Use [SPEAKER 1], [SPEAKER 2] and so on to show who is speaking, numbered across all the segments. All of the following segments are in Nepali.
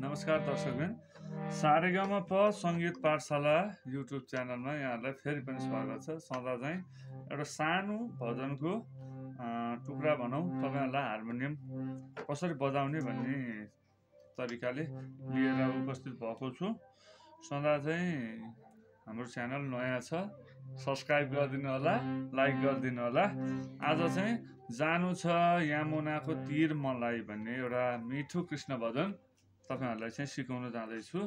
[SPEAKER 1] नमस्कार दर्शकगण, सारेगामाप सङ्गीत पाठशाला युट्युब च्यानलमा यहाँहरूलाई फेरि पनि स्वागत छ। सदा चाहिँ एउटा सानो भजनको टुक्रा भनौँ, तपाईँहरूलाई हार्मोनियम कसरी बजाउने भन्ने तरिकाले लिएर उपस्थित भएको छु। सदा चाहिँ हाम्रो च्यानल नयाँ छ, सब्सक्राइब गरिदिनु होला, लाइक गरिदिनु होला। आज चाहिँ जानु छ यमुनाको तीर मलाई भन्ने एउटा मिठो कृष्ण भजन तपाईहरुलाई चाहिँ सिकाउन जाँदैछु।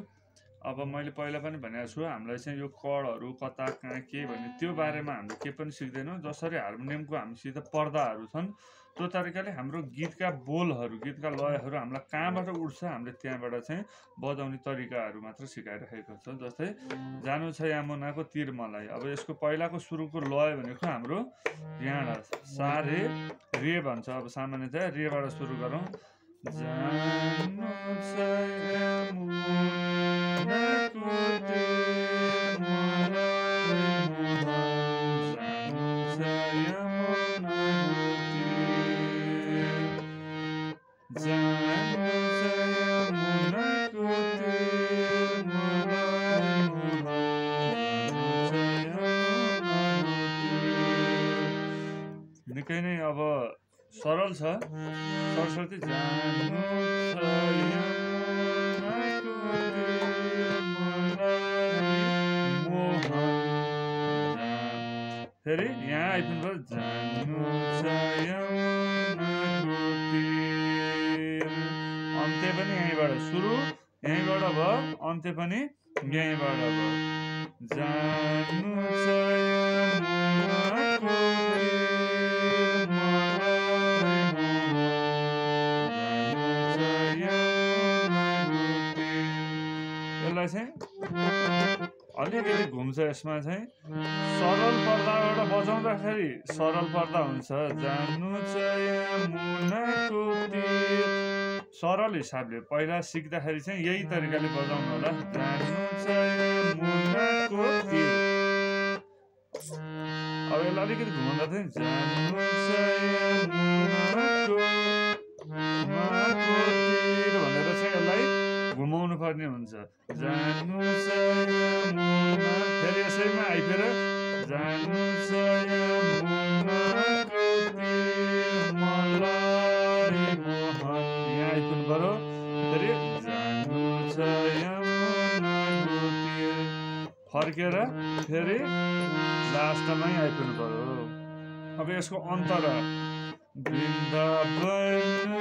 [SPEAKER 1] अब मैले पहिला पनि भनेको छु, हामीलाई चाहिँ यो कडहरू कता कहाँ के भन्ने त्यो बारेमा हामीले के पनि सिक्दैनौँ। जसरी हार्मोनियमको हामीसित पर्दाहरू छन्, त्यो तरिकाले हाम्रो गीतका बोलहरू, गीतका लयहरू हामीलाई कहाँबाट उठ्छ, हामीले त्यहाँबाट चाहिँ बजाउने तरिकाहरू मात्र सिकाइरहेको छ। जस्तै जानु छ यमुनाको तीर मलाई, अब यसको पहिलाको सुरुको लय भनेको हाम्रो यहाँ सा रे रे भन्छ। अब सामान्यतया रेबाट सुरु गरौँ। जानु छ यमुनाको तीर मलाई, जानु छ यमुनाको तीर, जानु छ यमुनाको तीर मलाई, जानु छ यमुनाको तीर। निकै नै अब सरल छ। सरस्वती जानु छ यमुनाको तीर मलाई मोहन, फेरि यहाँ आइपुग्नु पर्छ। जानु छ यमुनाको तीर, अन्त्य पनि यहीँबाट सुरु, यहीँबाट भयो, अन्त्य पनि यहीँबाट भयो। जानु छ यमुनाको चाहिँ अलिकति घुम्छ। यसमा चाहिँ सरल पर्दाबाट बजाउँदाखेरि सरल पर्दा हुन्छ। जानु छ यमुनाको तीर, सरल हिसाबले पहिला सिक्दाखेरि चाहिँ यही तरिकाले बजाउनु होला। जानु छ यमुनाको तीर, अब यसलाई अलिकति घुमाउँदा चाहिँ जानु छ यमुनाको तीर भनेर चाहिँ यसलाई घुमाउनु पर्ने हुन्छ। जानु छ यमुना, फेरि यसैमा आइफेर जानु छ यमुनाको तीर मलाई मोहन, यहाँ आइपुग्नु पर्यो। फेरि जानु छ यमुनाको तीर, फर्केर फेरि लास्टमै आइपुग्नु पर्यो। अब यसको अन्तर वृन्दावनमा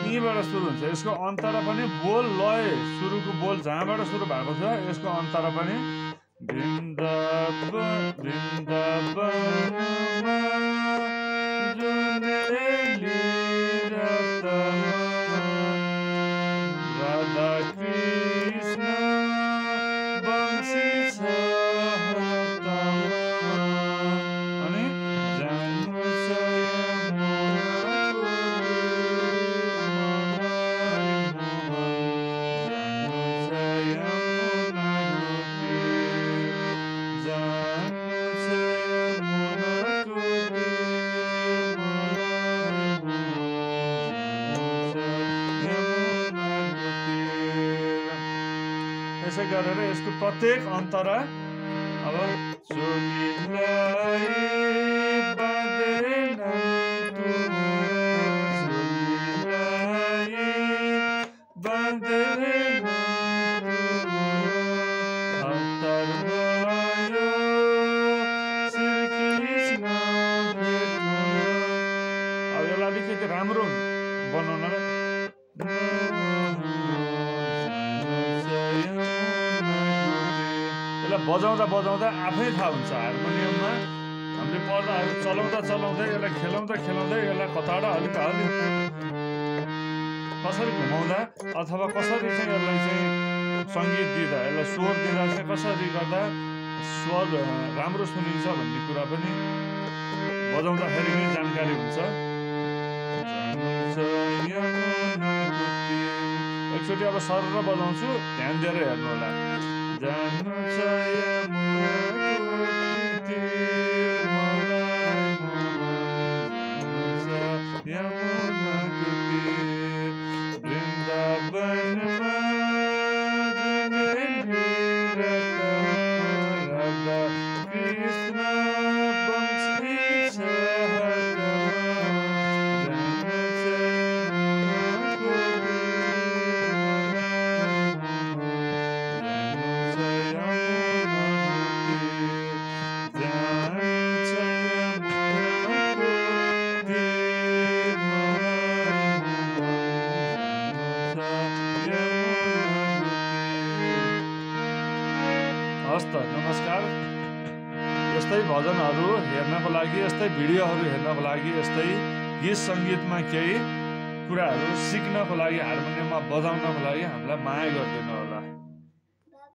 [SPEAKER 1] यहीँबाट सुरु हुन्छ। यसको अन्तरा पनि बोल लय, सुरुको बोल जहाँबाट सुरु भएको छ यसको अन्तरा पनि वृन्दावनमा जुनेली रतमा राधा कृष्ण वंशी छ हतमा, अनि जानु छ यमुनाको यसै गरेर यसको प्रत्येक अन्तरा अब चोलीलाई बाँधेन चोलीलाई बाँधेन हतार भयो श्रीकृष्ण भेट्न। अब यसलाई अलिकति राम्रो बनाउनलाई बजाउँदा बजाउँदा आफै थाहा हुन्छ। हार्मोनियममा हामीले पर्दाहरू चलाउँदा चलाउँदै यसलाई खेलाउँदा खेलाउँदै यसलाई कताबाट अलिक कसरी घुमाउँदा अथवा कसरी चाहिँ यसलाई चाहिँ सङ्गीत दिँदा, यसलाई स्वर दिँदा चाहिँ कसरी गर्दा स्वर राम्रो सुनिन्छ भन्ने कुरा पनि बजाउँदाखेरि नै जानकारी हुन्छ। एकचोटि अब सरल बजाउँछु, ध्यान दिएर हेर्नु होला। जानु छ यमुनाको तीर मलाई मोहन, हस् त नमस्कार। यस्तै भजनहरू हेर्नको लागि, यस्तै भिडियोहरू हेर्नको लागि, यस्तै गीत सङ्गीतमा केही कुराहरू सिक्नको लागि, हार्मोनियममा बजाउनको लागि हामीलाई माया गरिदिनु होला।